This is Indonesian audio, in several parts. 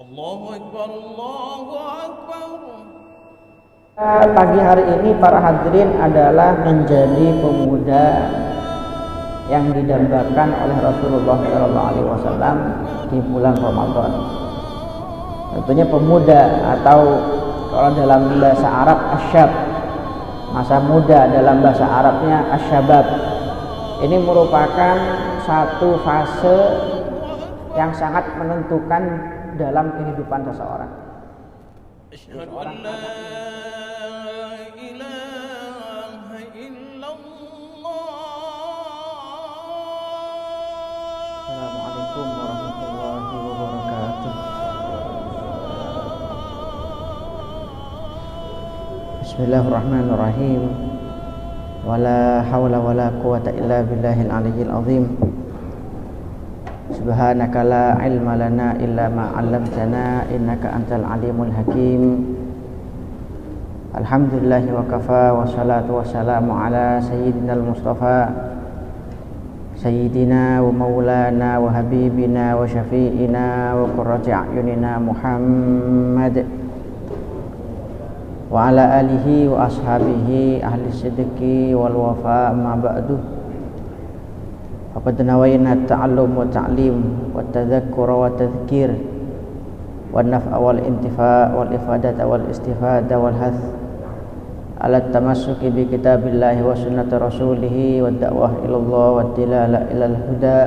Allahu Akbar, Allahu Akbar. Pagi hari ini para hadirin adalah menjadi pemuda yang didambakan oleh Rasulullah SAW di bulan Ramadan. Tentunya pemuda, atau kalau dalam bahasa Arab asyab, masa muda, dalam bahasa Arabnya asyabab. Ini merupakan satu fase yang sangat menentukan dalam kehidupan seseorang. Asyhadu an la ilaha illallah. Assalamualaikum warahmatullahi wabarakatuh. Bismillahirrahmanirrahim. Wala hawla wala quwata illa billahil aliyyil azim. Subhanaka la ilma lana illa ma 'allamtana innaka antal alimul hakim. Alhamdulillahi wa kafa, wa salatu wassalamu ala sayyidinal mustafa, sayyidina wa maulana wa habibina wa syafi'ina wa qurrati a'yunina Muhammad wa ala alihi wa ashabihi ahli sidqi wal wafa, amma ba'du. Faqad nawayna ta'allum wa ta'lim wa tadhakkur wa tadhkir wa naf'a wal intifa' wal ifadata wal istifada wal hath ala tamassuki bi kitabillahi wa sunnati rasulih wa da'wah ilallah wa dilala ilal huda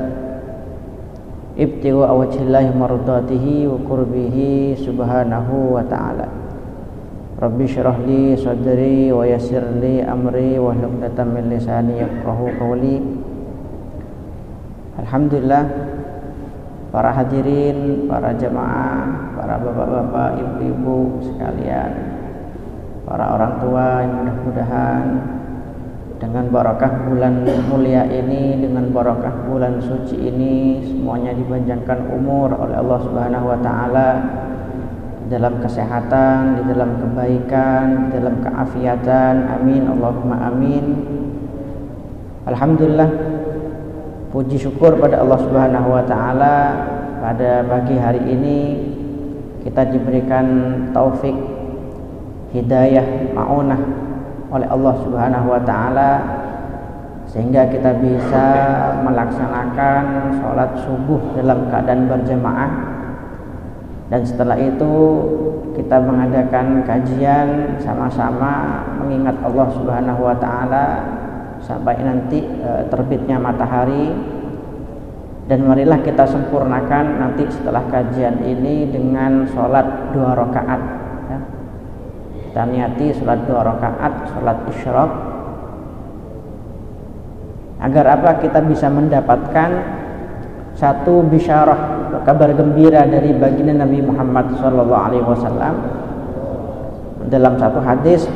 ibtighu wajhillahi mardatihi wa qurbihi subhanahu wa ta'ala. Rabbi syrah li sadri wa yassir li amri wa hlul 'uqdatam min lisani yafqahu qawli. Alhamdulillah, para hadirin, para jemaah, para bapak-bapak, ibu-ibu sekalian, para orang tua yang mudah-mudahan dengan barakah bulan mulia ini, dengan barakah bulan suci ini, semuanya dipanjangkan umur oleh Allah Subhanahu wa taala, dalam kesehatan, di dalam kebaikan, di dalam keafiatan. Amin, Allahumma amin. Alhamdulillah, puji syukur pada Allah Subhanahu wa taala, pada pagi hari ini kita diberikan taufik, hidayah, ma'unah oleh Allah Subhanahu wa taala, sehingga kita bisa melaksanakan sholat subuh dalam keadaan berjamaah. Dan setelah itu kita mengadakan kajian sama-sama mengingat Allah Subhanahu wa taala sampai nanti terbitnya matahari. Dan marilah kita sempurnakan nanti setelah kajian ini dengan sholat 2 rakaat ya. Kita niati sholat 2 rakaat, sholat isyraq, agar apa? Kita bisa mendapatkan satu bisyarah, kabar gembira dari baginda Nabi Muhammad SAW. Dalam satu hadis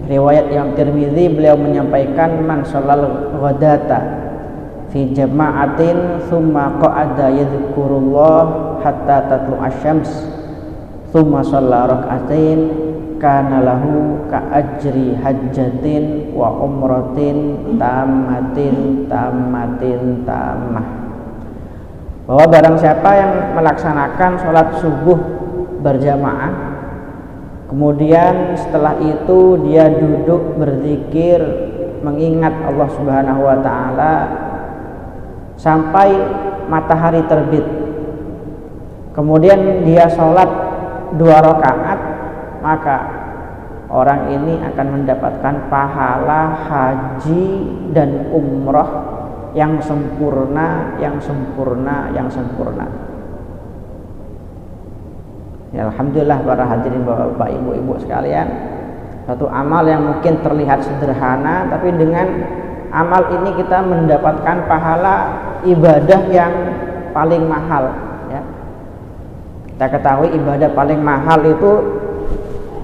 riwayat Imam Tirmidzi, beliau menyampaikan, man sholal ghadata fi jama'atin thumma qa'ada yadhkurullah hatta tatlu asyams thumma shalla rak'atain kana lahu ka ajri hajjatin wa umratin tammatin tammah. Bahwa barang siapa yang melaksanakan sholat subuh berjamaah, kemudian setelah itu dia duduk berzikir mengingat Allah Subhanahu wa taala sampai matahari terbit, kemudian dia sholat 2 rakaat, maka orang ini akan mendapatkan pahala haji dan umrah yang sempurna. Ya, alhamdulillah para hadirin, bapak-bapak, ibu-ibu sekalian, satu amal yang mungkin terlihat sederhana, tapi dengan amal ini kita mendapatkan pahala ibadah yang paling mahal ya. Kita ketahui ibadah paling mahal itu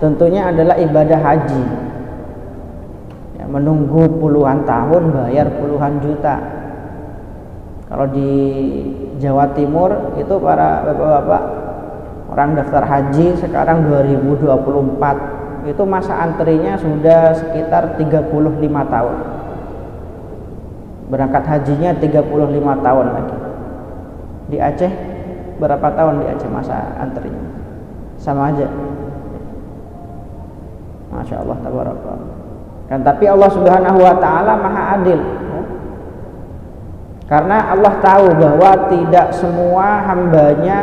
tentunya adalah ibadah haji ya, menunggu puluhan tahun, bayar puluhan juta. Kalau di Jawa Timur itu para bapak-bapak, orang daftar haji sekarang 2024, itu masa antrinya sudah sekitar 35 tahun. Berangkat hajinya 35 tahun lagi. Di Aceh berapa tahun di Aceh masa antrinya? Sama aja. Masya Allah, tabarakallah. Kan tapi Allah Subhanahu wa taala Maha Adil. Ya. Karena Allah tahu bahwa tidak semua hambanya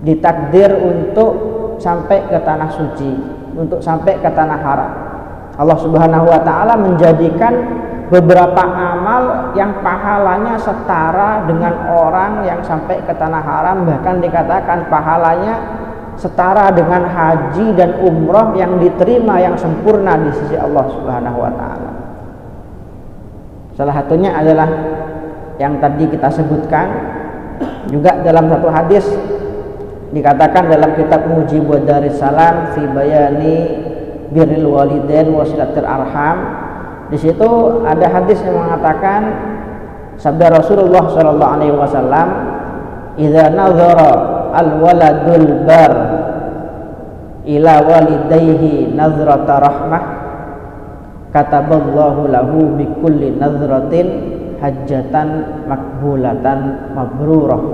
ditakdir untuk sampai ke tanah suci, untuk sampai ke tanah haram. Allah Subhanahu wa taala menjadikan beberapa amal yang pahalanya setara dengan orang yang sampai ke tanah haram, bahkan dikatakan pahalanya setara dengan haji dan umroh yang diterima yang sempurna di sisi Allah Subhanahu wa taala. Salah satunya adalah yang tadi kita sebutkan, juga dalam satu hadis dikatakan dalam kitab Mujibud Daris Salam fi bayani birril walidain wa silatul arham. Di situ ada hadis yang mengatakan sabda Rasulullah sallallahu alaihi wasallam, "Idza nazara al-waladul bar ila walidayhi nazrata rahmah kataballahu lahu bi kulli nazratin hajjatan makbulatan mabrurah."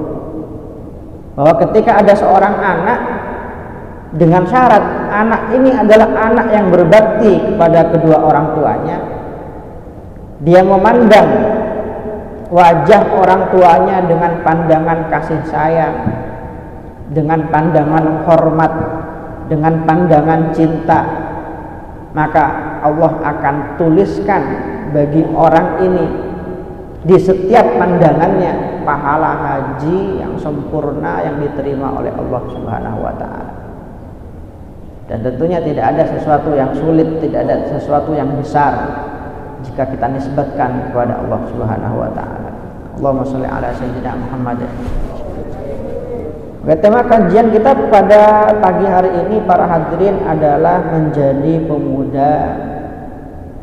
Bahwa ketika ada seorang anak, dengan syarat anak ini adalah anak yang berbakti kepada kedua orang tuanya, dia memandang wajah orang tuanya dengan pandangan kasih sayang, dengan pandangan hormat, dengan pandangan cinta, maka Allah akan tuliskan bagi orang ini di setiap pandangannya pahala haji yang sempurna yang diterima oleh Allah Subhanahu wa taala. Dan tentunya tidak ada sesuatu yang sulit, tidak ada sesuatu yang besar jika kita nisbatkan kepada Allah Subhanahu wa taala. Allahumma shalli ala sayyidina Muhammad. Tema kajian kita pada pagi hari ini para hadirin adalah menjadi pemuda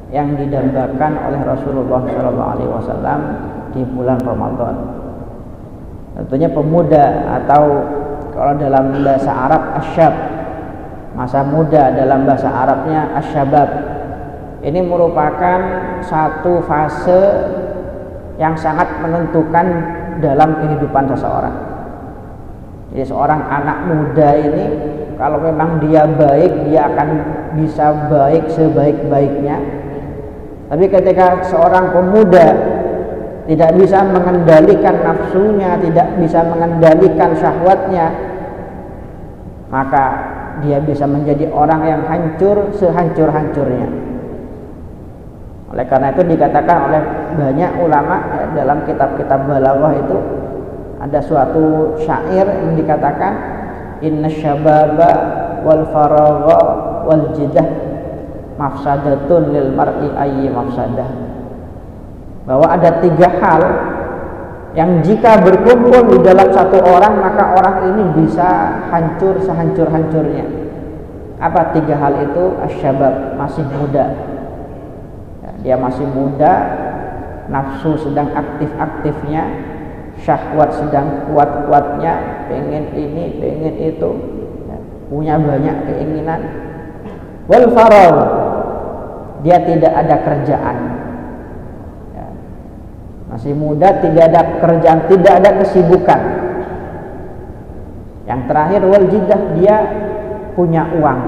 yang didambakan oleh Rasulullah SAW di bulan Ramadan. Tentunya pemuda, atau kalau dalam bahasa Arab asyab, masa muda, dalam bahasa Arabnya asyabab. Ini merupakan satu fase yang sangat menentukan dalam kehidupan seseorang. Jadi seorang anak muda ini kalau memang dia baik, dia akan bisa baik sebaik-baiknya. Tapi ketika seorang pemuda tidak bisa mengendalikan nafsunya, tidak bisa mengendalikan syahwatnya, maka dia bisa menjadi orang yang hancur sehancur-hancurnya. Oleh karena itu dikatakan oleh banyak ulama ya, dalam kitab-kitab balaghah itu ada suatu syair yang dikatakan inna syababa wal faragha wal jidah mafsadatun lil mar'i ayyi mafsadah. Bahwa ada 3 hal yang jika berkumpul di dalam satu orang maka orang ini bisa hancur sehancur-hancurnya. Apa 3 hal itu? Asyabab, masih muda ya, dia masih muda, nafsu sedang aktif-aktifnya, syahwat sedang kuat-kuatnya, pengen ini, pengen itu ya, punya banyak keinginan. Wal faragh, dia tidak ada kerjaan ya, masih muda, tidak ada kerjaan, tidak ada kesibukan. Yang terakhir wal jidah, dia punya uang,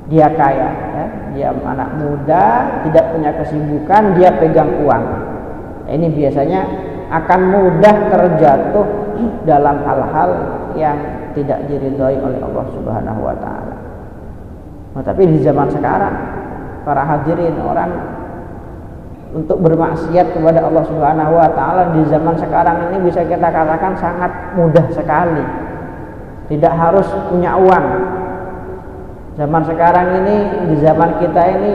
dia kaya ya. Dia anak muda, tidak punya kesibukan, dia pegang uang. Ini biasanya akan mudah terjatuh dalam hal-hal yang tidak diridhai oleh Allah Subhanahu wa taala. Nah, tapi di zaman sekarang para hadirin, orang untuk bermaksiat kepada Allah Subhanahu wa taala di zaman sekarang ini bisa kita katakan sangat mudah sekali. Tidak harus punya uang. Zaman sekarang ini, di zaman kita ini,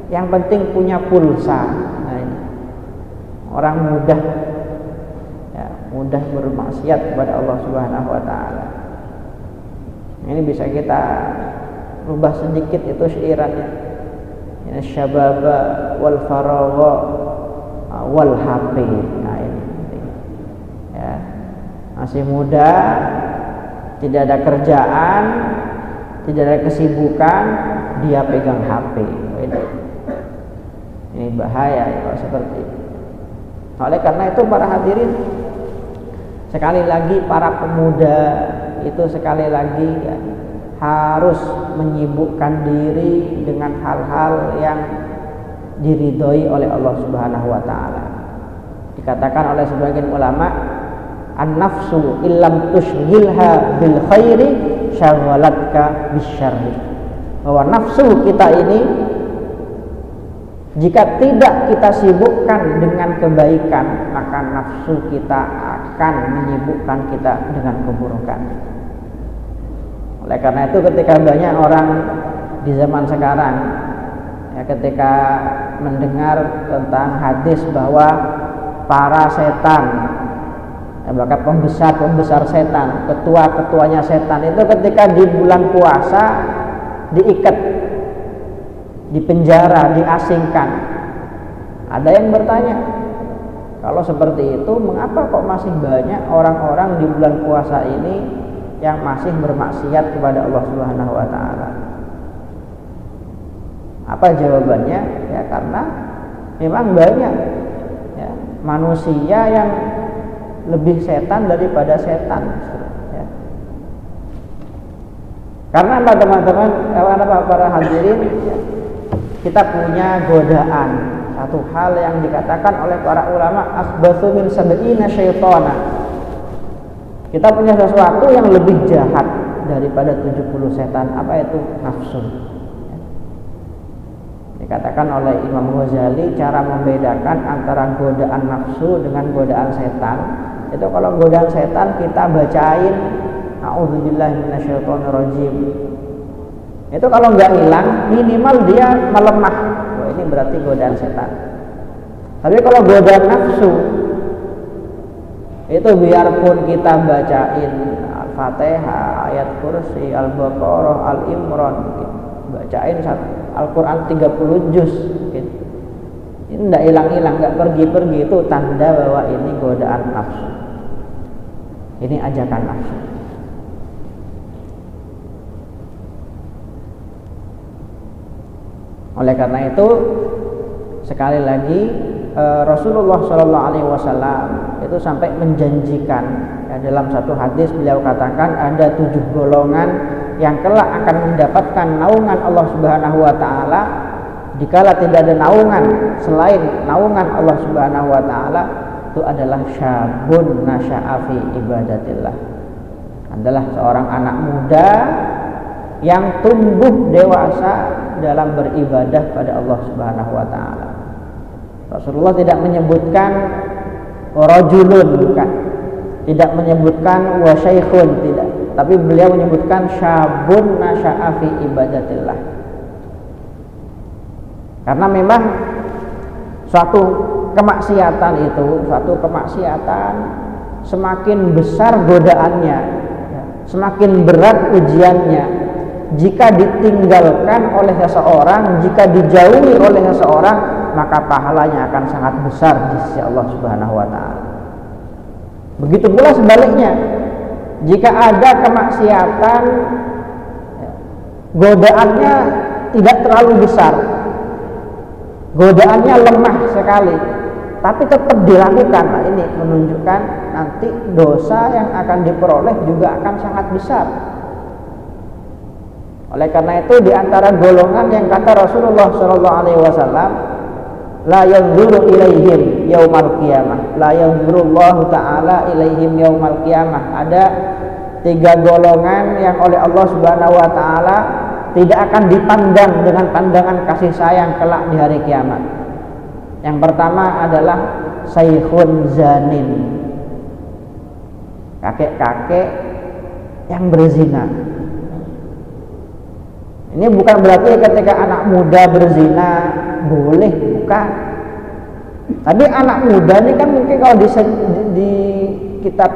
yang penting punya pulsa. Nah, ini orang mudah ya, mudah bermaksiat kepada Allah Subhanahu wa taala. Ini bisa kita rubah sedikit itu syairannya. Ini syababa wal faragha wal HP. Nah, ini ya, masih muda, tidak ada kerjaan, tidak ada kesibukan, dia pegang HP. Ini bahaya kalau seperti itu. Oleh karena itu para hadirin, Sekali lagi para pemuda itu sekali lagi ya, harus menyibukkan diri dengan hal-hal yang diridhoi oleh Allah Subhanahu wa taala. Dikatakan oleh sebagian ulama, an-nafsu illam tushghilha bil khairi syaghalatka bisyarri. Bahwa nafsu kita ini jika tidak kita sibukkan dengan kebaikan, maka nafsu kita akan menyibukkan kita dengan keburukan. Oleh karena itu ketika banyak orang di zaman sekarang ya, ketika mendengar tentang hadis bahwa para setan ya, bahkan pembesar setan, ketua-ketuanya setan itu ketika di bulan puasa diikat, dipenjara, diasingkan. Ada yang bertanya, kalau seperti itu mengapa kok masih banyak orang-orang di bulan puasa ini yang masih bermaksiat kepada Allah Subhanahu wa taala? Apa jawabannya? Ya karena memang banyak ya, manusia yang lebih setan daripada setan. Ya. Karena apa teman-teman, para hadirin, ya, kita punya godaan, satu hal yang dikatakan oleh para ulama, asbatsu min sab'ina syaitana. Kita punya sesuatu yang lebih jahat daripada 70 setan. Apa itu? Nafsu. Dikatakan oleh Imam Ghazali, cara membedakan antara godaan nafsu dengan godaan setan itu, kalau godaan setan kita bacain a'udzubillahi minasyaitonirrajim, itu kalau nggak hilang minimal dia melemah. Wah, ini berarti godaan setan. Tapi kalau godaan nafsu itu biarpun kita bacain Al-Fatihah, ayat kursi, Al-Baqarah, Al-Imran, bacain Al-Quran 30 juz gitu, ini tidak hilang-hilang, nggak pergi-pergi, itu tanda bahwa ini godaan nafsu, ini ajakan nafsu. Oleh karena itu sekali lagi Rasulullah SAW itu sampai menjanjikan ya, dalam satu hadis beliau katakan ada 7 golongan yang kelak akan mendapatkan naungan Allah Subhanahu wa taala dikala tidak ada naungan selain naungan Allah Subhanahu wa taala. Itu adalah syabun nasya'a fi ibadatillah, adalah seorang anak muda yang tumbuh dewasa dalam beribadah pada Allah Subhanahu wa taala. Rasulullah tidak menyebutkan rajulun, bukan, tidak menyebutkan wa syaikhun, tidak, tapi beliau menyebutkan syabun nasya'a fi ibadatillah. Karena memang suatu kemaksiatan itu, suatu kemaksiatan semakin besar godaannya, semakin berat ujiannya. Jika ditinggalkan oleh seseorang, jika dijauhi oleh seseorang, maka pahalanya akan sangat besar di sisi Allah Subhanahu wa taala. Begitu pula sebaliknya, jika ada kemaksiatan godaannya tidak terlalu besar, godaannya lemah sekali, tapi tetap dilakukan, nah ini menunjukkan nanti dosa yang akan diperoleh juga akan sangat besar. Oleh karena itu di antara golongan yang kata Rasulullah SAW, la yanzuru ilaihim yaumal qiyamah, la yanzurullahu ta'ala ilaihim yaumal qiyamah. Ada 3 golongan yang oleh Allah Subhanahu wa taala tidak akan dipandang dengan pandangan kasih sayang kelak di hari kiamat. Yang pertama adalah saikhun zanin, kakek-kakek yang berzina. Ini bukan berarti ketika anak muda berzina boleh, bukan. Tapi anak muda ini kan mungkin kalau kita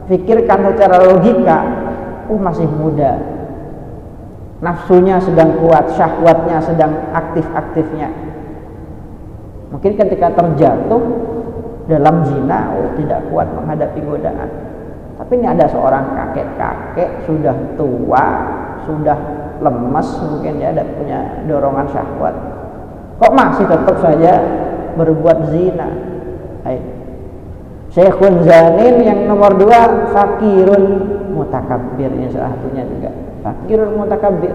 pikirkan secara logika, masih muda, nafsunya sedang kuat, syahwatnya sedang aktif-aktifnya. Mungkin ketika terjatuh dalam zina, tidak kuat menghadapi godaan. Tapi ini ada seorang kakek-kakek sudah tua, sudah lemas, mungkin dia ada punya dorongan syahwat, kok masih tetap saja berbuat zina. Syekhun zanin, yang nomor 2 fakirun mutakabbir. Ini salah satunya juga fakirun mutakabbir.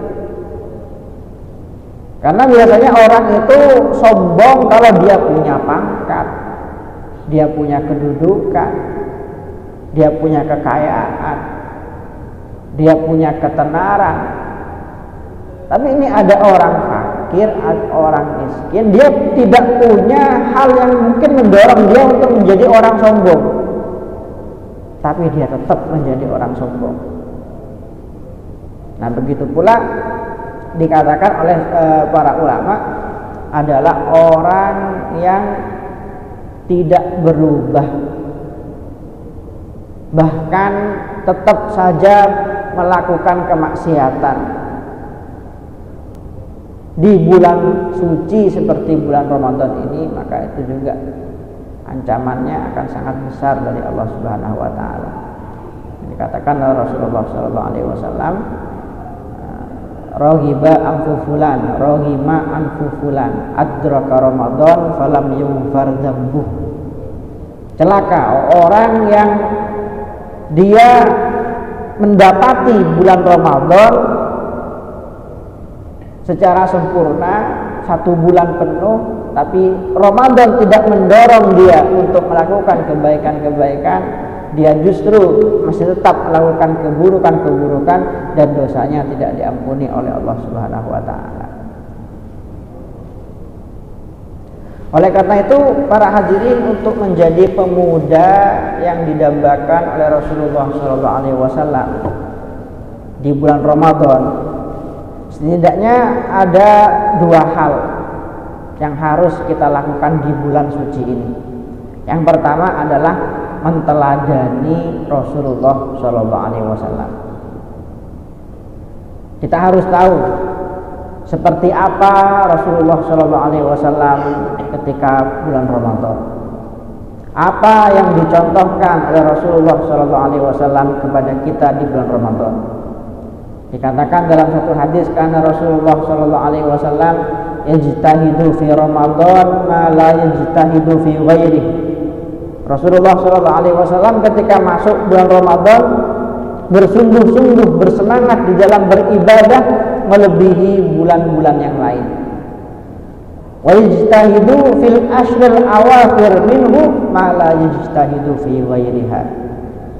Karena biasanya orang itu sombong kalau dia punya pangkat, dia punya kedudukan, dia punya kekayaan, dia punya ketenaran. Tapi ini ada orang fakir, ada orang miskin, dia tidak punya hal yang mungkin mendorong dia untuk menjadi orang sombong, tapi dia tetap menjadi orang sombong. Nah, begitu pula dikatakan oleh para ulama adalah orang yang tidak berubah, bahkan tetap saja melakukan kemaksiatan di bulan suci seperti bulan Ramadan ini, maka itu juga ancamannya akan sangat besar dari Allah Subhanahu wa taala. Dikatakan oleh Rasulullah sallallahu alaihi wasallam, Raghiba anfu fulan, raghima anfu fulan, adraka Ramadan falam yughfar dzambuh. Celaka orang yang dia mendapati bulan Ramadan secara sempurna 1 bulan penuh, tapi Ramadan tidak mendorong dia untuk melakukan kebaikan-kebaikan, dia justru masih tetap melakukan keburukan-keburukan dan dosanya tidak diampuni oleh Allah Subhanahu wa taala. Oleh karena itu, para hadirin, untuk menjadi pemuda yang didambakan oleh Rasulullah sallallahu alaihi wasallam di bulan Ramadan, setidaknya ada 2 hal yang harus kita lakukan di bulan suci ini. Yang pertama adalah menteladani Rasulullah sallallahu alaihi wasallam. Kita harus tahu seperti apa Rasulullah sallallahu alaihi wasallam ketika bulan Ramadan. Apa yang dicontohkan oleh Rasulullah sallallahu alaihi wasallam kepada kita di bulan Ramadan. Dikatakan dalam satu hadis, karena Rasulullah sallallahu alaihi wasallam yajtahidu fi Ramadan ma la yajtahidu fi ghairihi. Rasulullah sallallahu alaihi wasallam ketika masuk bulan Ramadan bersungguh-sungguh bersemangat di dalam beribadah melebihi bulan-bulan yang lain. Wa yajtahidu fil ashril awakhir minhu ma la yajtahidu fi ghairiha.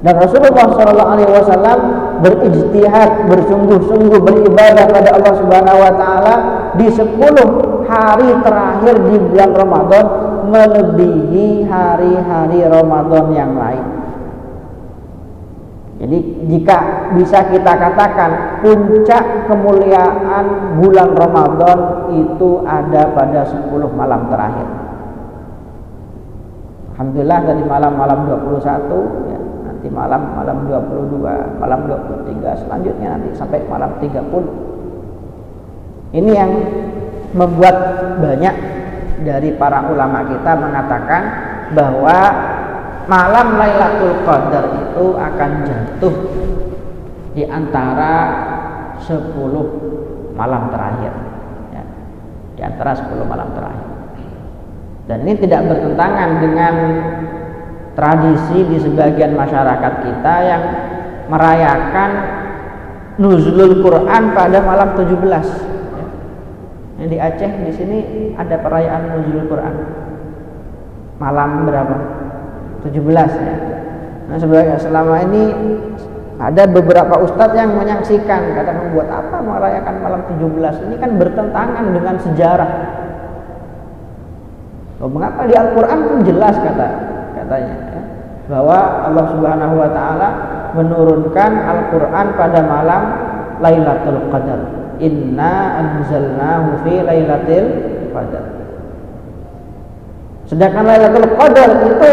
Dan Rasulullah sallallahu alaihi wasallam berijtihad, bersungguh-sungguh beribadah pada Allah Subhanahu wa taala di 10 hari terakhir di bulan Ramadan melebihi hari-hari Ramadan yang lain. Jadi jika bisa kita katakan puncak kemuliaan bulan Ramadan itu ada pada 10 malam terakhir. Alhamdulillah dari malam-malam 21 ya, nanti malam 22, malam 23, selanjutnya nanti sampai malam 30. Ini yang membuat banyak dari para ulama kita mengatakan bahwa malam Lailatul Qadar itu akan jatuh di antara 10 malam terakhir ya, di antara 10 malam terakhir. Dan ini tidak bertentangan dengan tradisi di sebagian masyarakat kita yang merayakan nuzulul Quran pada malam 17. Yang di Aceh di sini ada perayaan nuzulul Quran. Malam berapa? 17 ya. Nah, selama ini ada beberapa ustadz yang menyaksikan, katakan buat apa merayakan malam 17? Ini kan bertentangan dengan sejarah. Oh, mengapa di Al-Qur'an pun jelas katanya ya, bahwa Allah Subhanahu wa taala menurunkan Al-Qur'an pada malam Lailatul Qadar. Inna anzalnahu fi Lailatul Qadar. Sedangkan Lailatul Qadar itu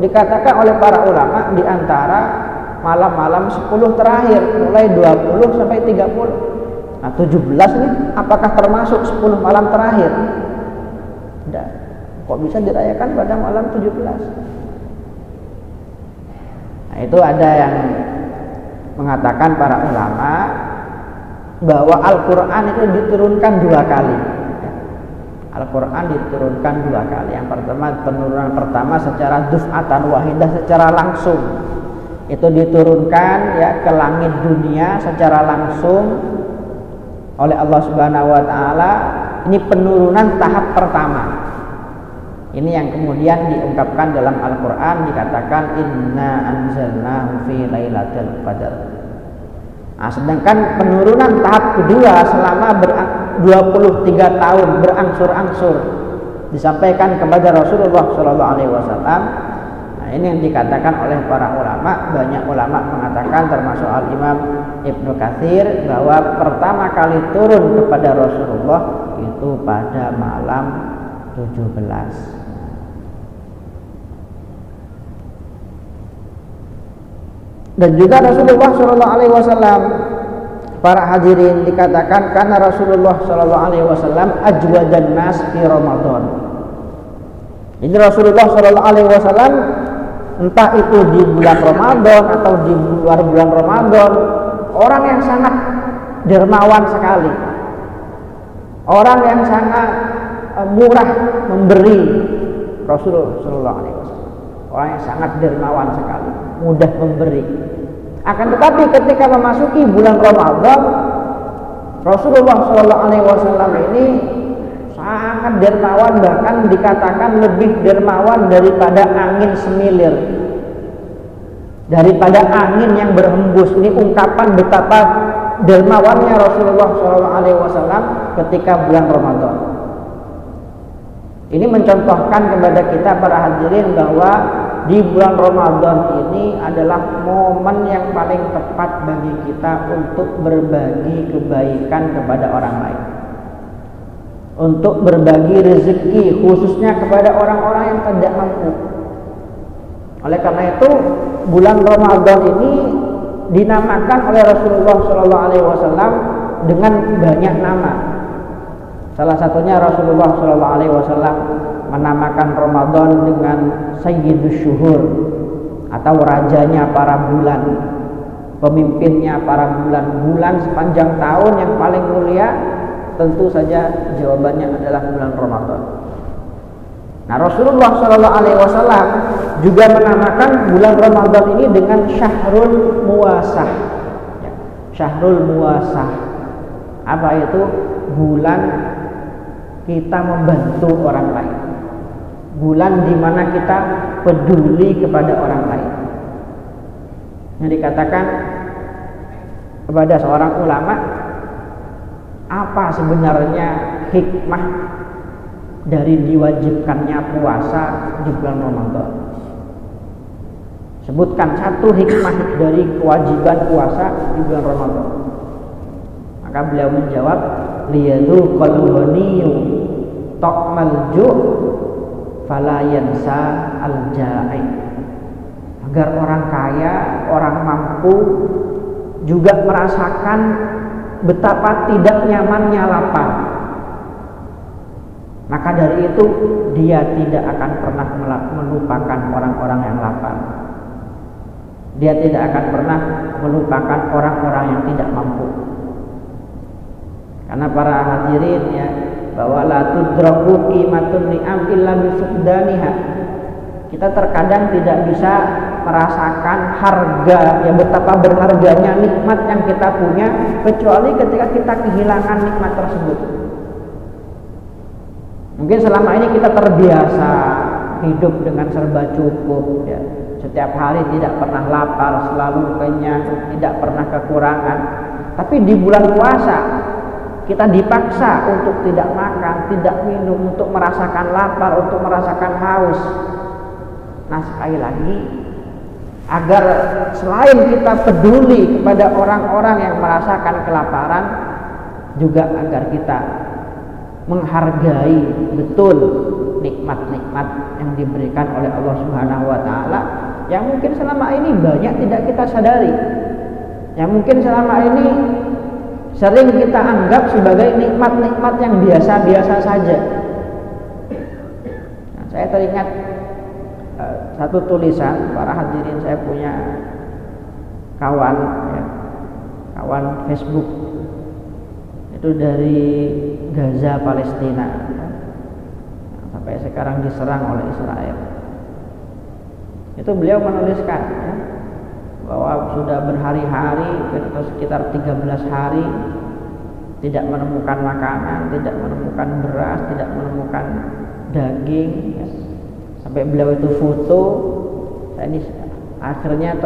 dikatakan oleh para ulama di antara malam-malam 10 terakhir, mulai 20 sampai 30. Nah, 17 ini apakah termasuk 10 malam terakhir? Tidak. Kok bisa dirayakan pada malam 17? Nah, itu ada yang mengatakan para ulama bahwa Al-Quran itu diturunkan 2 kali. Al-Quran diturunkan 2 kali. Yang pertama, penurunan pertama secara duf'atan wahidah, secara langsung. Itu diturunkan ya ke langit dunia secara langsung oleh Allah Subhanahu wa taala. Ini penurunan tahap pertama. Ini yang kemudian diungkapkan dalam Al-Quran, dikatakan inna anzalnahu fi lailatul qadar. Nah, sedangkan penurunan tahap kedua selama 23 tahun berangsur-angsur disampaikan kepada Rasulullah Shallallahu Alaihi Wasallam. Nah, ini yang dikatakan oleh para ulama. Banyak ulama mengatakan, termasuk Al-Imam Ibnu Katsir, bahwa pertama kali turun kepada Rasulullah itu pada malam 17. Dan juga Rasulullah Shallallahu Alaihi Wasallam, para hadirin, dikatakan karena Rasulullah Shallallahu Alaihi Wasallam ajwadan nas fi Ramadan. Jadi Rasulullah Shallallahu Alaihi Wasallam entah itu di bulan Ramadan atau di luar bulan Ramadan, orang yang sangat dermawan sekali, orang yang sangat murah memberi. Rasulullah Shallallahu Alaihi Wasallam orang yang sangat dermawan sekali, mudah memberi. Akan tetapi ketika memasuki bulan Ramadan, Rasulullah Shallallahu Alaihi Wasallam ini sangat dermawan, bahkan dikatakan lebih dermawan daripada angin semilir, daripada angin yang berhembus. Ini ungkapan betapa dermawannya Rasulullah Shallallahu Alaihi Wasallam ketika bulan Ramadan. Ini mencontohkan kepada kita para hadirin bahwa di bulan Ramadan ini adalah momen yang paling tepat bagi kita untuk berbagi kebaikan kepada orang lain, untuk berbagi rezeki khususnya kepada orang-orang yang tidak mampu. Oleh karena itu, bulan Ramadan ini dinamakan oleh Rasulullah SAW dengan banyak nama. Salah satunya Rasulullah SAW menamakan Ramadan dengan Sayyidus Syuhur, atau rajanya para bulan, pemimpinnya para bulan. Bulan sepanjang tahun yang paling mulia, tentu saja jawabannya adalah bulan Ramadan. Nah, Rasulullah SAW juga menamakan bulan Ramadan ini dengan Syahrul Muwasah. Ya, Syahrul Muwasah. Apa itu? Bulan kita membantu orang lain, bulan di mana kita peduli kepada orang lain. Yang dikatakan kepada seorang ulama, apa sebenarnya hikmah dari diwajibkannya puasa di bulan Ramadan? Sebutkan satu hikmah dari kewajiban puasa di bulan Ramadan. Maka beliau menjawab, liyadzuqal ghaniyyu ta'mal ju' fala yansa al-ja'i. Agar orang kaya, orang mampu juga merasakan betapa tidak nyamannya lapar. Maka dari itu dia tidak akan pernah melupakan orang-orang yang lapar. Dia tidak akan pernah melupakan orang-orang yang tidak mampu. Karena para hadirin ya, bahwa la tudraku qimatun ni'am illa bifudaniha. Kita terkadang tidak bisa merasakan harga, ya betapa berharganya nikmat yang kita punya, kecuali ketika kita kehilangan nikmat tersebut. Mungkin selama ini kita terbiasa hidup dengan serba cukup ya. Setiap hari tidak pernah lapar, selalu kenyang, tidak pernah kekurangan. Tapi di bulan puasa kita dipaksa untuk tidak makan, tidak minum, untuk merasakan lapar, untuk merasakan haus. Nah, sekali lagi, agar selain kita peduli kepada orang-orang yang merasakan kelaparan, juga agar kita menghargai betul nikmat-nikmat yang diberikan oleh Allah Subhanahu wa taala, yang mungkin selama ini banyak tidak kita sadari, yang mungkin selama ini sering kita anggap sebagai nikmat-nikmat yang biasa-biasa saja. Nah, saya teringat satu tulisan, para hadirin, saya punya kawan ya, kawan Facebook itu dari Gaza, Palestina ya. sampai sekarang diserang oleh Israel. Itu beliau menuliskan ya, bahwa sudah berhari-hari atau sekitar 13 hari tidak menemukan makanan, tidak menemukan beras, tidak menemukan daging ya. Sampai beliau itu foto, saya ini akhirnya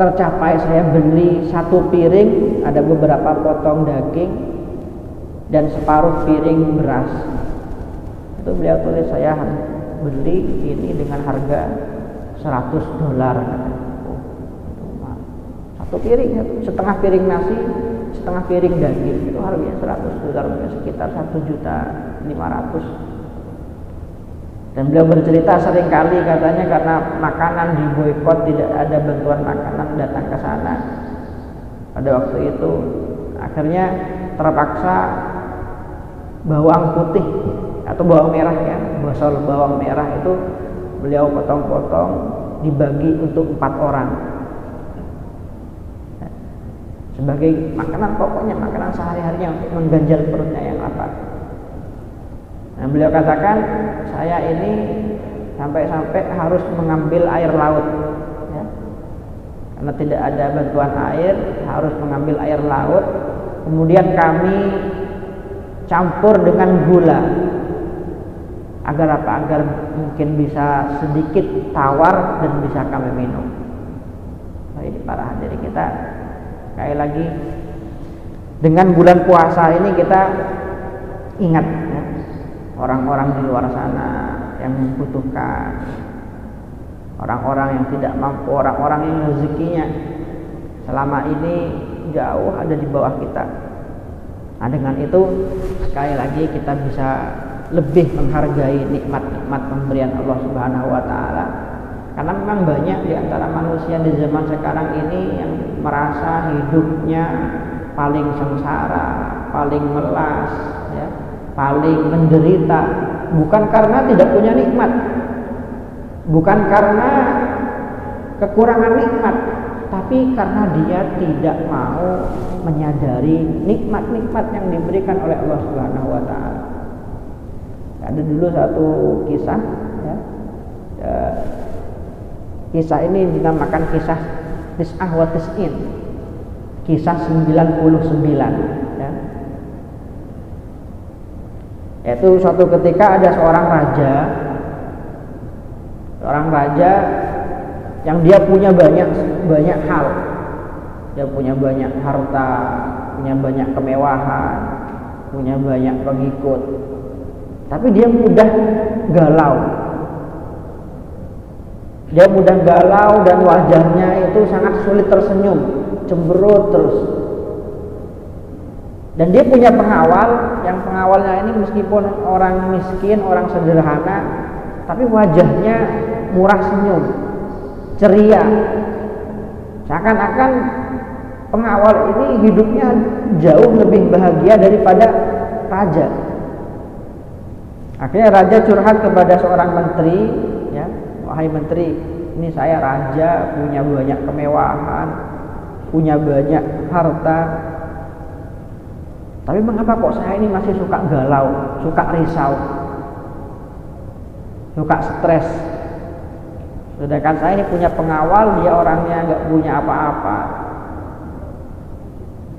tercapai, saya beli 1 piring, ada beberapa potong daging dan separuh piring beras. Itu beliau tulis, saya beli ini dengan harga $100. Satu piring, setengah piring nasi, setengah piring daging, itu harganya $100, sekitar 1.500.000. Dan beliau bercerita seringkali katanya karena makanan diboikot, tidak ada bantuan makanan datang ke sana pada waktu itu, akhirnya terpaksa bawang putih atau bawang merah ya, bawang merah itu beliau potong-potong dibagi untuk 4 orang sebagai makanan pokoknya, makanan sehari-harinya untuk mengganjal perutnya yang lapar. Nah, beliau katakan, saya ini sampai-sampai harus mengambil air laut ya. Karena tidak ada bantuan air, harus mengambil air laut. Kemudian kami campur dengan gula. Agar apa? Agar mungkin bisa sedikit tawar dan bisa kami minum. Nah, ini para hadirin kita, sekali lagi dengan bulan puasa ini kita ingat ya, orang-orang di luar sana yang membutuhkan, orang-orang yang tidak mampu, orang-orang yang rezekinya selama ini jauh ada di bawah kita. Nah, dengan itu sekali lagi kita bisa lebih menghargai nikmat-nikmat pemberian Allah Subhanahu wa taala. Karena memang banyak di antara manusia di zaman sekarang ini yang merasa hidupnya paling sengsara, paling melas ya, paling menderita, bukan karena tidak punya nikmat, bukan karena kekurangan nikmat, tapi karena dia tidak mau menyadari nikmat-nikmat yang diberikan oleh Allah Subhanahu wa taala. Ada dulu satu kisah ya, kisah ini dinamakan kisah Tis'ah wa Tis'in, kisah 99 ya. Yaitu suatu ketika ada seorang raja yang dia punya banyak hal. Dia punya banyak harta, punya banyak kemewahan, punya banyak pengikut. Tapi dia mudah galau. Dia mudah galau dan wajahnya itu sangat sulit tersenyum, cemberut terus. Dan dia punya pengawal, yang pengawalnya ini meskipun orang miskin, orang sederhana, tapi wajahnya murah senyum, ceria. Seakan-akan pengawal ini hidupnya jauh lebih bahagia daripada raja. Akhirnya raja curhat kepada seorang menteri, ya, wahai menteri, ini saya raja, punya banyak kemewahan, punya banyak harta, tapi mengapa kok saya ini masih suka galau, suka risau, suka stres? Sedangkan saya ini punya pengawal, dia orangnya nggak punya apa-apa,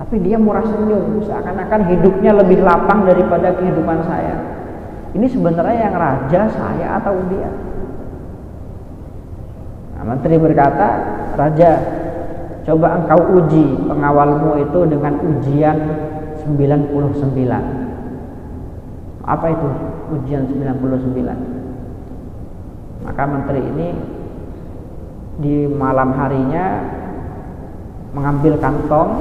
tapi dia murah senyum, seakan-akan hidupnya lebih lapang daripada kehidupan saya. Ini sebenarnya yang raja saya atau dia? Nah, menteri berkata, raja, coba engkau uji pengawalmu itu dengan ujian 99. Apa itu ujian 99? Maka menteri ini di malam harinya mengambil kantong,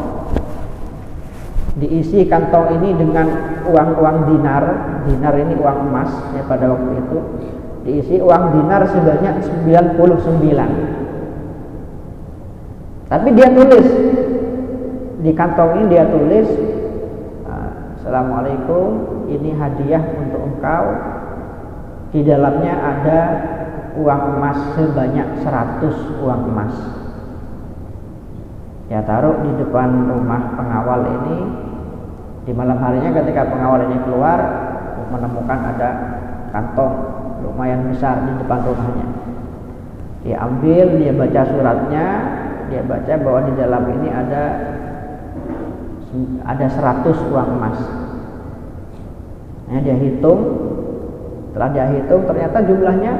diisi kantong ini dengan uang-uang dinar ini uang emas ya pada waktu itu, diisi uang dinar sebanyak 99. Tapi dia tulis di kantong ini, dia tulis, Assalamualaikum, ini hadiah untuk engkau. Di dalamnya ada uang emas sebanyak 100 uang emas. Ya, taruh di depan rumah pengawal ini. Di malam harinya ketika pengawal ini keluar, menemukan ada kantong lumayan besar di depan rumahnya. Dia ambil, dia baca suratnya, dia baca bahwa di dalam ini ada 100 uang emas. Nah, dia hitung, setelah dia hitung ternyata jumlahnya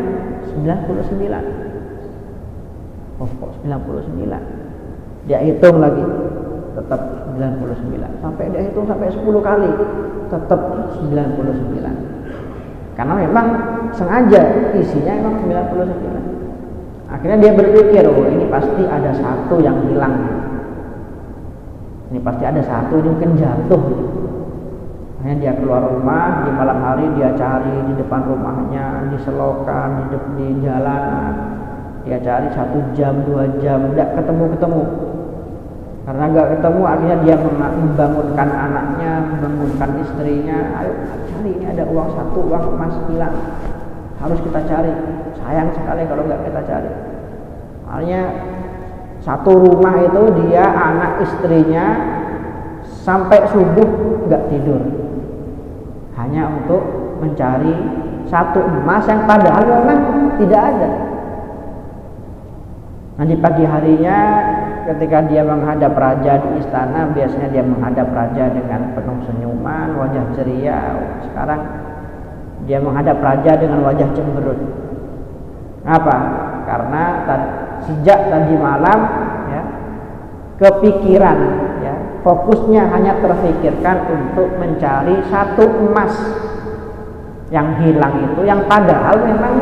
99. Oh, kok 99? Dia hitung lagi, tetap 99. Sampai dia hitung sampai 10 kali, tetap 99. Karena memang sengaja isinya memang 99. Akhirnya dia berpikir, oh ini pasti ada satu yang hilang. Ini pasti ada satu, ini mungkin jatuh. Akhirnya dia keluar rumah, di malam hari dia cari di depan rumahnya, di selokan, di jalanan. Dia cari 1 jam, 2 jam, tidak ketemu-ketemu. Karena nggak ketemu, akhirnya dia membangunkan anaknya, membangunkan istrinya. Ayo cari, ini ada uang 1, uang emas hilang. Harus kita cari. Sayang sekali kalau nggak kita cari. Akhirnya satu rumah itu dia, anak, istrinya sampai subuh nggak tidur, hanya untuk mencari 1 emas yang padahal memang tidak ada. Nah, di pagi harinya ketika dia menghadap raja di istana, biasanya dia menghadap raja dengan penuh senyuman, wajah ceria. Sekarang dia menghadap raja dengan wajah cemberut. Apa? Karena sejak tadi malam ya, kepikiran ya, fokusnya hanya terfikirkan untuk mencari 1 emas yang hilang itu, yang padahal memang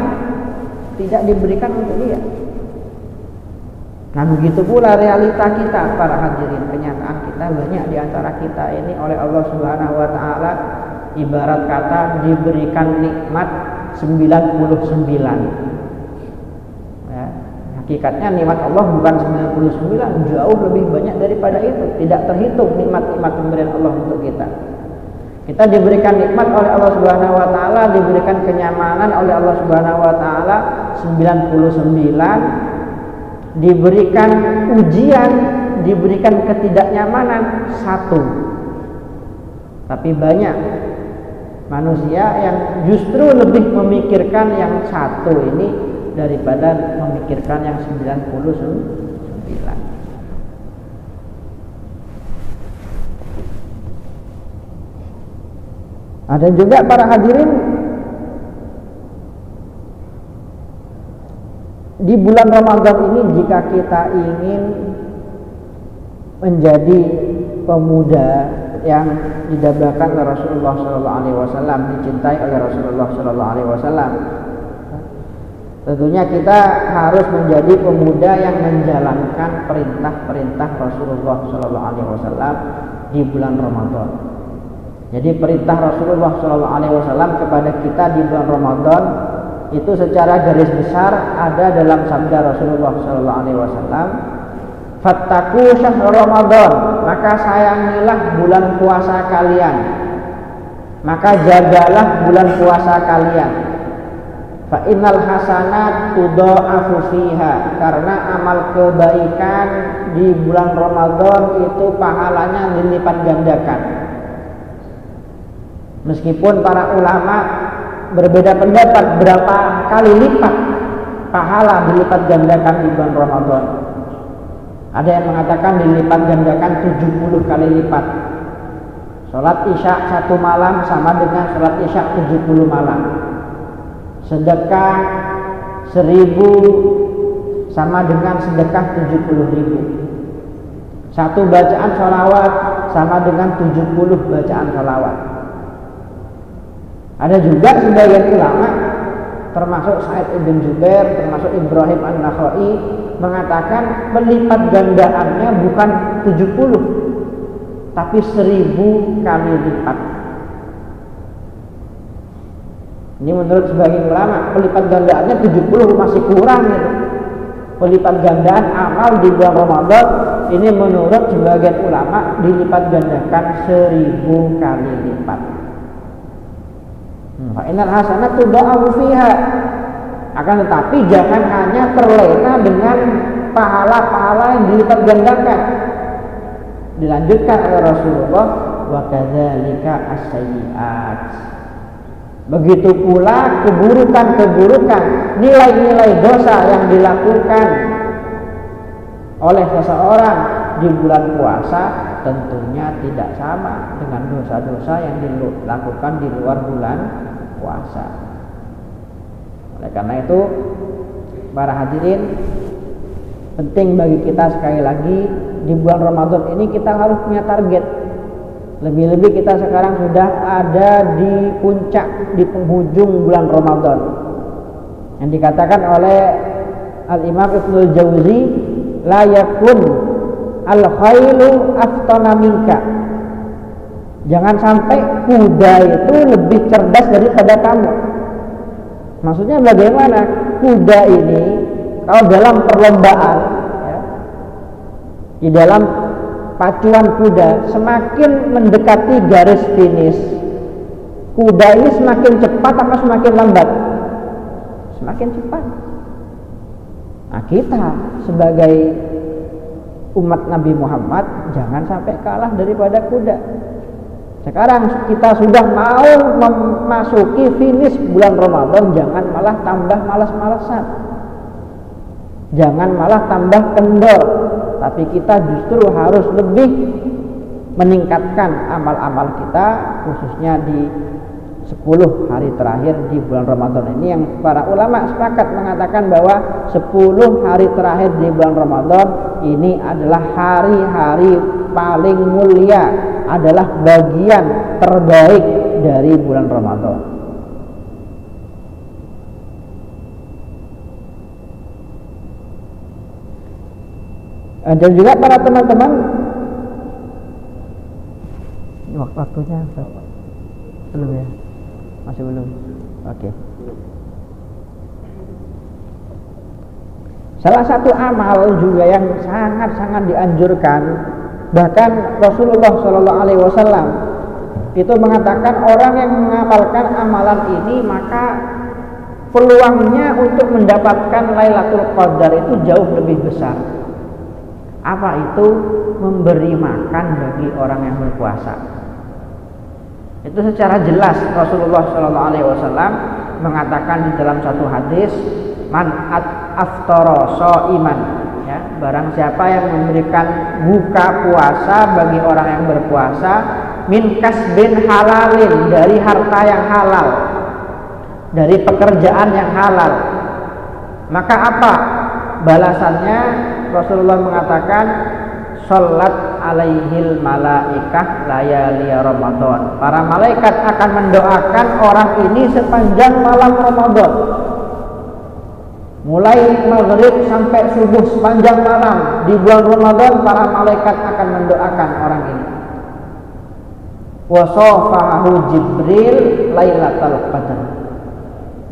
tidak diberikan untuk dia. Nah, begitu pula realita kita para hadirin, kenyataan kita banyak di antara kita ini oleh Allah Subhanahu wa taala ibarat kata diberikan nikmat 99. Ya, hakikatnya nikmat Allah bukan 99, jauh lebih banyak daripada itu. Tidak terhitung nikmat-nikmat pemberian Allah untuk kita. Kita diberikan nikmat oleh Allah Subhanahu wa taala, diberikan kenyamanan oleh Allah Subhanahu wa taala 99. Diberikan ujian, diberikan ketidaknyamanan 1. Tapi banyak manusia yang justru lebih memikirkan yang 1 ini daripada memikirkan yang 99. Ada juga para hadirin, di bulan Ramadan ini jika kita ingin menjadi pemuda yang didambakan oleh Rasulullah SAW, dicintai oleh Rasulullah SAW, tentunya kita harus menjadi pemuda yang menjalankan perintah-perintah Rasulullah SAW di bulan Ramadan. Jadi perintah Rasulullah SAW kepada kita di bulan Ramadan itu secara garis besar ada dalam sabda Rasulullah SAW, fattaku syahr Ramadan, maka sayangilah bulan puasa kalian, maka jagalah bulan puasa kalian. Fa innal hasanat tudha'afu fiha, karena amal kebaikan di bulan Ramadan itu pahalanya dilipat gandakan. Meskipun para ulama berbeda pendapat berapa kali lipat pahala dilipat gandakan di bulan Ramadan. Ada yang mengatakan dilipat gandakan 70 kali lipat. Salat Isya 1 malam sama dengan salat Isya 70 malam. Sedekah 1000 sama dengan sedekah 70.000. Satu bacaan sholawat sama dengan 70 bacaan sholawat. Ada juga sebagian ulama termasuk Sa'id ibn Jubair, termasuk Ibrahim an-Nakhai mengatakan pelipat gandaannya bukan 70 tapi 1000 kali lipat. Ini menurut sebagian ulama pelipat gandaannya 70 masih kurang gitu. Pelipat gandaan amal di bulan Ramadan ini menurut sebagian ulama dilipat gandakan 1000 kali lipat. Fa innal hasanat tudha'afu fiha. Akan tetapi jangan hanya terlena dengan pahala-pahala yang dilipat gandakan. Dilanjutkan oleh Rasulullah, wa kadzalika as-sayyi'at. Begitu pula keburukan-keburukan, nilai-nilai dosa yang dilakukan oleh seseorang di bulan puasa tentunya tidak sama dengan dosa-dosa yang dilakukan di luar bulan puasa. Oleh karena itu, para hadirin, penting bagi kita sekali lagi di bulan Ramadan ini kita harus punya target. Lebih-lebih kita sekarang sudah ada di puncak, di penghujung bulan Ramadan. Yang dikatakan oleh Al-Imam Ibnul Jauzi, la yakun al-khailu aftana minka. Jangan sampai kuda itu lebih cerdas daripada kamu. Maksudnya bagaimana? Kuda ini kalau dalam perlombaan, ya, di dalam pacuan kuda, semakin mendekati garis finish, kuda ini semakin cepat atau semakin lambat? Semakin cepat. Nah, kita sebagai umat Nabi Muhammad jangan sampai kalah daripada kuda. Sekarang kita sudah mau memasuki finish bulan Ramadan, jangan malah tambah malas-malasan, jangan malah tambah kendor, tapi kita justru harus lebih meningkatkan amal-amal kita, khususnya di 10 hari terakhir di bulan Ramadan ini, yang para ulama sepakat mengatakan bahwa 10 hari terakhir di bulan Ramadan ini adalah hari-hari paling mulia, adalah bagian terbaik dari bulan Ramadan. Dan juga para teman-teman, waktunya belum ya? Masih belum? Oke. Salah satu amal juga yang sangat-sangat dianjurkan, bahkan Rasulullah SAW itu mengatakan orang yang mengamalkan amalan ini maka peluangnya untuk mendapatkan Lailatul Qadar itu jauh lebih besar. Apa itu? Memberi makan bagi orang yang berpuasa. Itu secara jelas Rasulullah SAW mengatakan di dalam satu hadis, man aftara shaiman, ya, barang siapa yang memberikan buka puasa bagi orang yang berpuasa, min kasbin halalin, dari harta yang halal, dari pekerjaan yang halal, maka apa balasannya? Rasulullah mengatakan, sholat alaihil malaikah layali Ramadan. Para malaikat akan mendoakan orang ini sepanjang malam Ramadan. Mulai maghrib sampai subuh, sepanjang malam di bulan Ramadan para malaikat akan mendoakan orang ini. Wa safahu Jibril lailatul qadar.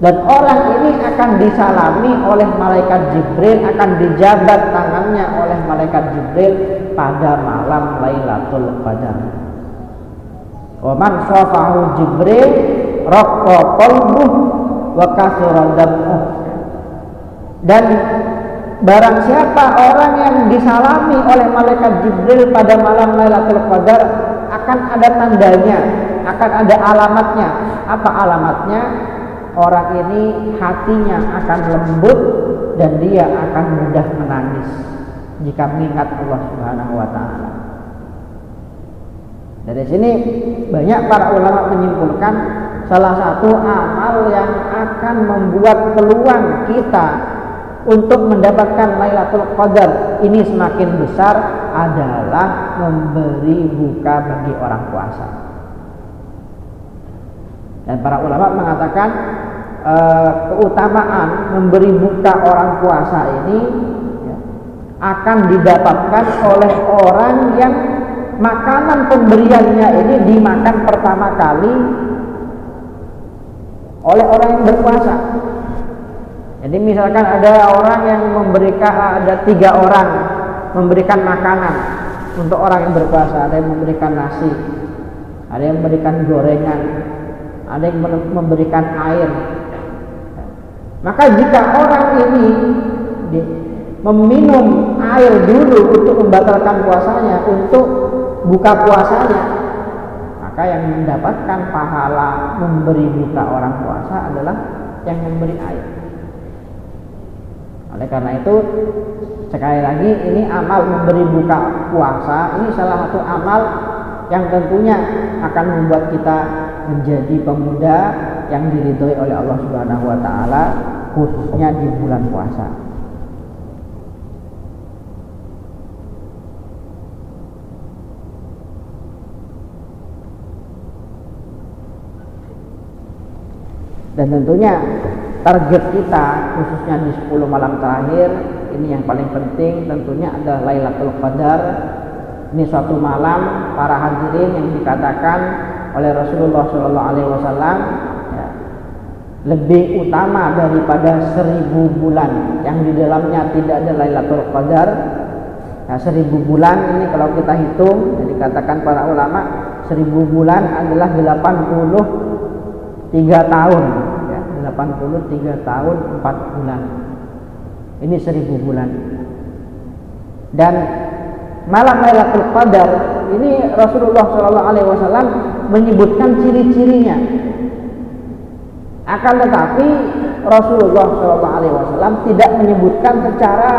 Dan orang ini akan disalami oleh malaikat Jibril, akan dijabat tangannya oleh malaikat Jibril pada malam Lailatul Qadar. Wa man safahu Jibril raqqa qalbuhu wa kasura damuh. Dan barang siapa orang yang disalami oleh malaikat Jibril pada malam Lailatul Qadar, akan ada tandanya, akan ada alamatnya. Apa alamatnya? Orang ini hatinya akan lembut dan dia akan mudah menangis jika mengingat Allah Subhanahu wa taala. Dari sini banyak para ulama menyimpulkan salah satu amal yang akan membuat peluang kita untuk mendapatkan Lailatul Qadar ini semakin besar adalah memberi buka bagi orang puasa. Dan para ulama mengatakan keutamaan memberi buka orang puasa ini, ya, akan didapatkan oleh orang yang makanan pemberiannya ini dimakan pertama kali oleh orang yang berpuasa. Jadi misalkan ada orang yang ada 3 orang memberikan makanan untuk orang yang berpuasa, ada yang memberikan nasi, ada yang memberikan gorengan, ada yang memberikan air. Maka jika orang ini meminum air dulu untuk membatalkan puasanya, untuk buka puasanya, Maka yang mendapatkan pahala memberi buka orang puasa adalah yang memberi air. Oleh karena itu, sekali lagi ini amal memberi buka puasa ini salah satu amal yang tentunya akan membuat kita menjadi pemuda yang diridhoi oleh Allah Subhanahu wa taala, khususnya di bulan puasa. Dan tentunya target kita khususnya di 10 malam terakhir ini yang paling penting tentunya adalah Lailatul Qadar. Ini suatu malam para hadirin yang dikatakan oleh Rasulullah SAW ya, lebih utama daripada 1000 bulan yang di dalamnya tidak ada Lailatul Qadar. Nah, 1000 bulan ini kalau kita hitung, ya, dikatakan para ulama 1000 bulan adalah 83 tahun ya, 83 tahun 4 bulan. Ini 1000 bulan. Dan malam Lailatul Qadar ini Rasulullah SAW menyebutkan ciri-cirinya. Akan tetapi Rasulullah SAW tidak menyebutkan secara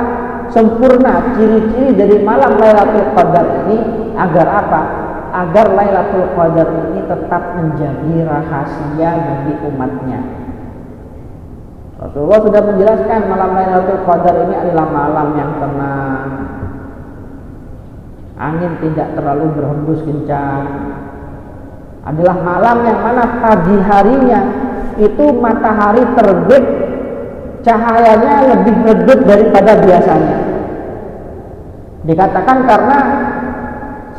sempurna ciri-ciri dari malam Lailatul Qadar ini agar apa? Agar Lailatul Qadar ini tetap menjadi rahasia bagi umatnya. Rasulullah sudah menjelaskan malam Lailatul Qadar ini adalah malam yang tenang, angin tidak terlalu berhembus kencang, adalah malam yang mana pagi harinya itu matahari terbit, cahayanya lebih redup daripada biasanya. Dikatakan karena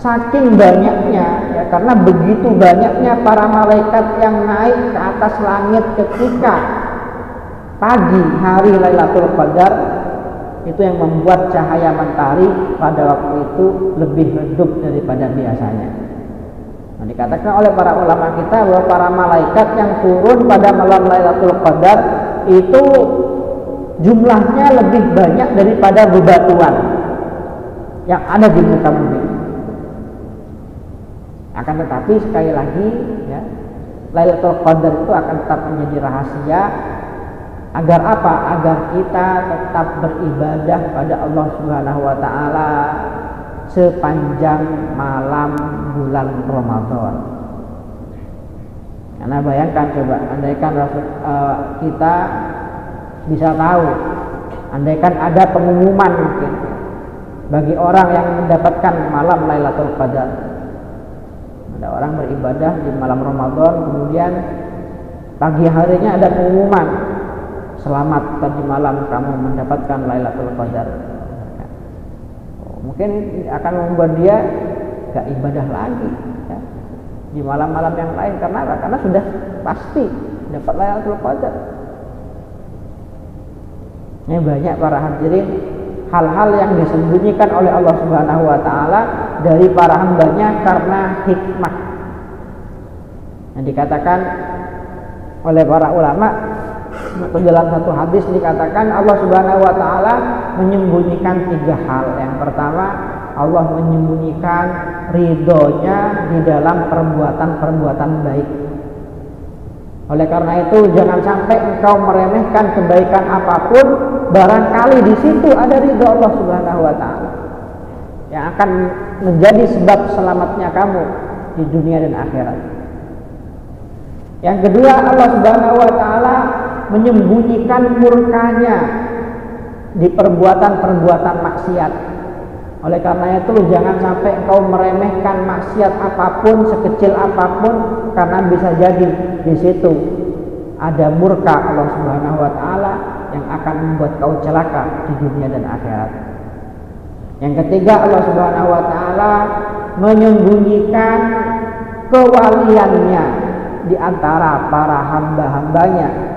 saking banyaknya ya, karena begitu banyaknya para malaikat yang naik ke atas langit ketika pagi hari Lailatul Qadar, itu yang membuat cahaya matahari pada waktu itu lebih redup daripada biasanya. Nah, dikatakan oleh para ulama kita bahwa para malaikat yang turun pada malam Lailatul Qadar itu jumlahnya lebih banyak daripada bebatuan yang ada di muka bumi. Akan tetapi sekali lagi ya, Lailatul Qadar itu akan tetap menjadi rahasia. Agar apa? Agar kita tetap beribadah pada Allah Subhanahu wa taala sepanjang malam bulan Ramadan. Karena bayangkan coba, andaikan kita bisa tahu, andaikan ada pengumuman mungkin bagi orang yang mendapatkan malam Lailatul Qadar. Ada orang beribadah di malam Ramadan, kemudian pagi harinya ada pengumuman, selamat tadi malam kamu mendapatkan Lailatul Qadar. Mungkin akan membuat dia gak ibadah lagi ya, di malam-malam yang lain. Karena apa? Karena sudah pasti dapat Lailatul Qadar. Ini banyak para hadirin hal-hal yang disembunyikan oleh Allah Subhanahu wa taala dari para hambanya karena hikmah. Yang dikatakan oleh para ulama atau dalam satu hadis dikatakan Allah Subhanahu wa taala menyembunyikan 3 hal. Yang pertama, Allah menyembunyikan ridhonya di dalam perbuatan-perbuatan baik. Oleh karena itu jangan sampai engkau meremehkan kebaikan apapun, barangkali di situ ada ridho Allah Subhanahu wa taala yang akan menjadi sebab selamatnya kamu di dunia dan akhirat. Yang kedua, Allah Subhanahu wa taala menyembunyikan murkanya di perbuatan-perbuatan maksiat. Oleh karena itu jangan sampai engkau meremehkan maksiat apapun, sekecil apapun, karena bisa jadi di situ ada murka Allah Subhanahu wa taala yang akan membuat kau celaka di dunia dan akhirat. Yang ketiga, Allah Subhanahu wa taala menyembunyikan kewaliannya di antara para hamba-hambanya.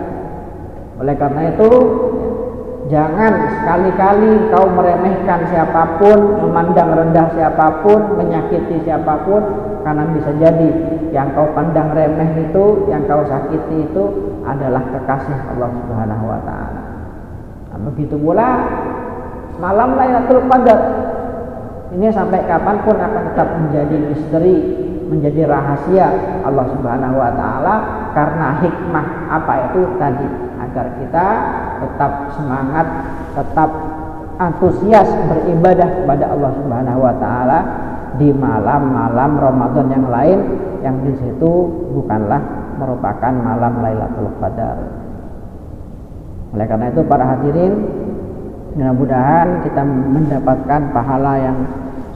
Oleh karena itu jangan sekali-kali kau meremehkan siapapun, memandang rendah siapapun, menyakiti siapapun, karena bisa jadi yang kau pandang remeh itu, yang kau sakiti itu adalah kekasih Allah Subhanahu wa taala. Nah, begitu pula malam Lailatul Qadar ini sampai kapanpun akan tetap menjadi misteri menjadi rahasia Allah Subhanahu wa taala karena hikmah apa itu tadi, agar kita tetap semangat, tetap antusias beribadah kepada Allah Subhanahu wa taala di malam-malam Ramadan yang lain yang di situ bukanlah merupakan malam Lailatul Qadar. Oleh karena itu para hadirin, mudah-mudahan kita mendapatkan pahala yang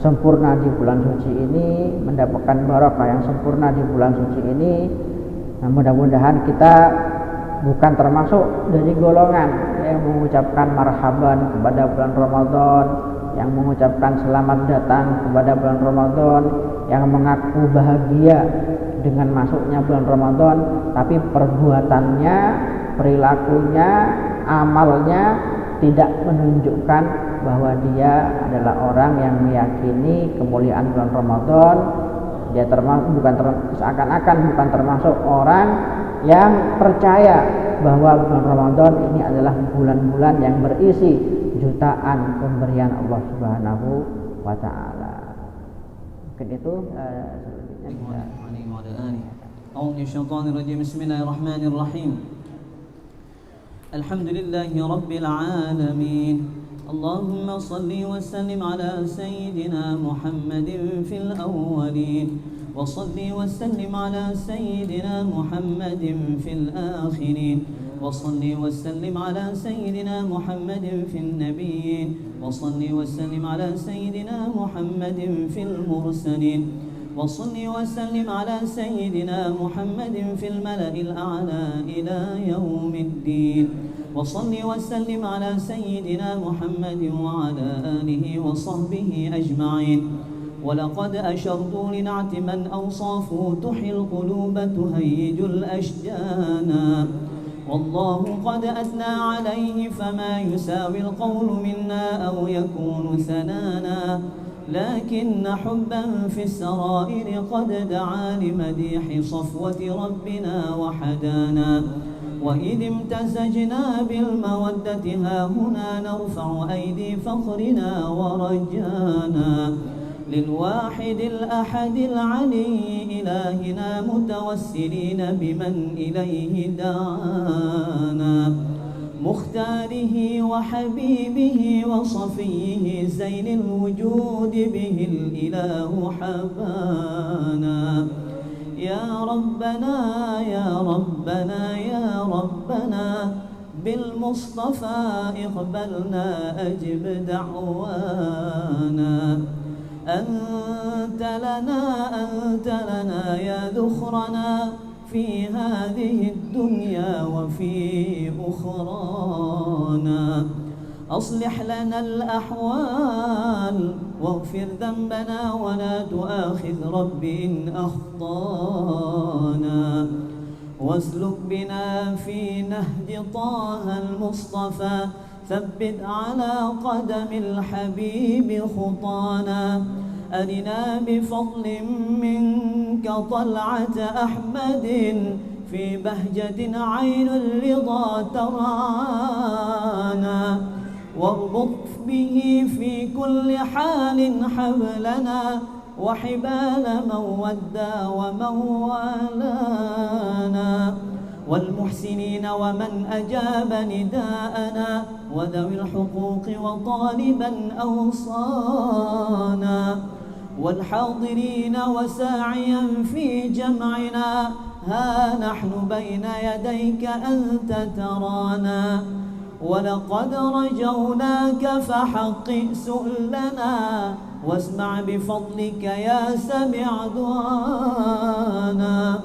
sempurna di bulan suci ini, mendapatkan barokah yang sempurna di bulan suci ini. Nah, mudah-mudahan kita bukan termasuk dari golongan yang mengucapkan marhaban kepada bulan Ramadan, yang mengucapkan selamat datang kepada bulan Ramadan, yang mengaku bahagia dengan masuknya bulan Ramadan, tapi perbuatannya, perilakunya, amalnya tidak menunjukkan bahwa dia adalah orang yang meyakini kemuliaan bulan Ramadan. Dia seakan-akan bukan termasuk orang yang percaya bahwa bulan Ramadan ini adalah bulan-bulan yang berisi jutaan pemberian Allah Subhanahu wa taala. Mungkin itu selanjutnya kita Bismillahirrahmanirrahim. Alhamdulillahi rabbil alamin. Allahumma salli wa sallim ala sayyidina Muhammadin fil awwalin wa salli wa sallim ala sayyidina Muhammadin fil akhirin wa salli wa sallim ala sayyidina Muhammadin fil nabiyyin wa salli wa sallim ala sayyidina Muhammadin fil mursalin wa salli wa sallim ala sayyidina Muhammadin fil mala'il a'la ila yaumiddin. وصل وسلم على سيدنا محمد وعلى آله وصحبه أجمعين. ولقد أشرت لنعت من أوصافه تحيي القلوب تهيج الأشجان. والله قد أثنى عليه فما يساوي القول منا أو يكون ثنانا. لكن حبا في السرائر قد دعا لمديح صفوة ربنا وحدانا. وإذ امتزجنا بالمودة ها هنا نرفع أيدي فخرنا ورجانا للواحد الأحد العلي إلهنا متوسلين بمن إليه دعانا مختاره وحبيبه وصفيه زين الوجود به الإله حبانا. يا ربنا يا ربنا يا ربنا بالمصطفى اقبلنا أجب دعوانا. أنت لنا يا ذخرنا في هذه الدنيا وفي أخرانا. أصلح لنا الأحوال واغفر ذنبنا ولا تؤاخذ رب إن أخطانا. واسلك بنا في نهج طه المصطفى ثبت على قدم الحبيب خطانا. أرنا بفضل منك طلعة أحمد في بهجة عين الرضا ترعانا. واربط به في كل حال حبلنا وحبال من ودى ومن والانا. والمحسنين ومن أجاب نداءنا وذوي الحقوق وطالبا أوصانا. والحاضرين وساعيا في جمعنا ها نحن بين يديك أنت ترانا. ولقد رجوناك فحقق سؤلنا واسمع بفضلك يا سميع دعانا.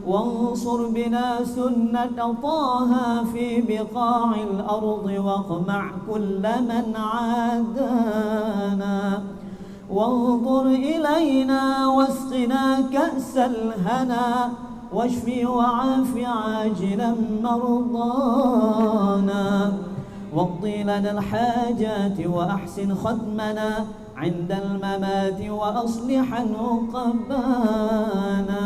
وانصر بنا سنة طه في بقاع الأرض واقمع كل من عادانا. وانظر إلينا واسقنا كأس الهنا واشفي وعاف عاجلا مرضانا. واقضي لنا الحاجات وأحسن ختمنا عند الممات وأصلحا عقبانا.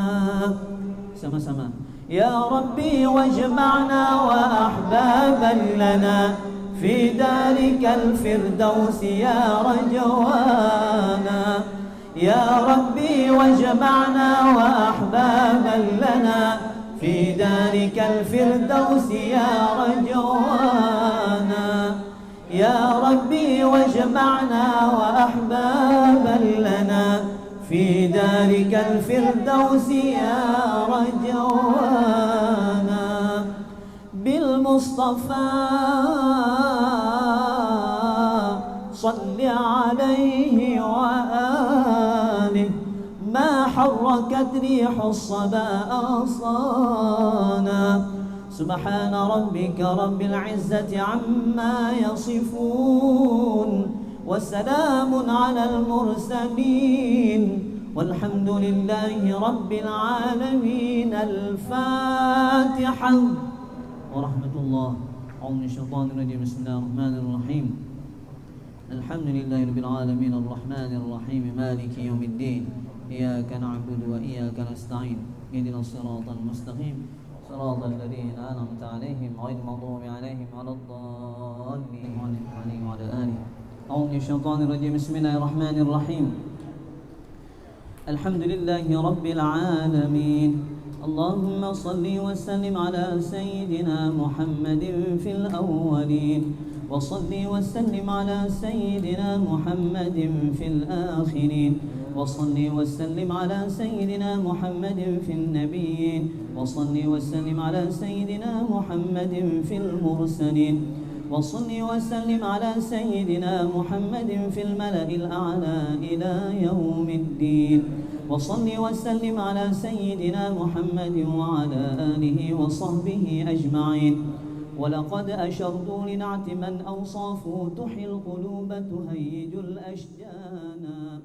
sama-sama. يا ربي واجمعنا وأحبابا لنا في دارك الفردوس يا رجوانا. يا ربي واجمعنا وأحبابا لنا في دارك الفردوس يا رجوانا. يا ربي واجمعنا وأحبابا لنا في دارك الفردوس يا رجوانا. بالمصطفى صل عليه وآله ما حركت ريح الصبا أغصانا. سبحان ربك رب العزة عما يصفون وسلام على المرسلين والحمد لله رب العالمين. الفاتحة. ورحمة الله. أعوذ من الشيطان الرجيم. بسم الله الرحمن الرحيم. الحمد لله رب العالمين الرحمن الرحيم مالك يوم الدين. إياك نعبد وإياك نستعين. اهدنا الصراط المستقيم صراط الذين أنعمت عليهم غير المغضوب عليهم ولا الضالين وعلى آله. أعوذ من الشيطان الرجيم. بسم الله الرحمن الرحيم. الحمد لله رب العالمين. اللهم صل وسلم على سيدنا محمد في الأولين وصل وسلم على سيدنا محمد في الآخرين وصل وسلم على سيدنا محمد في النبيين وصل وسلم على سيدنا محمد في المرسلين وصل وسلم على سيدنا محمد في الملأ الأعلى إلى يوم الدين وصل وسلم على سيدنا محمد وعلى آله وصحبه أجمعين. ولقد أشرت لنعت من أوصافه تحيي القلوب تهيج الأشجانا.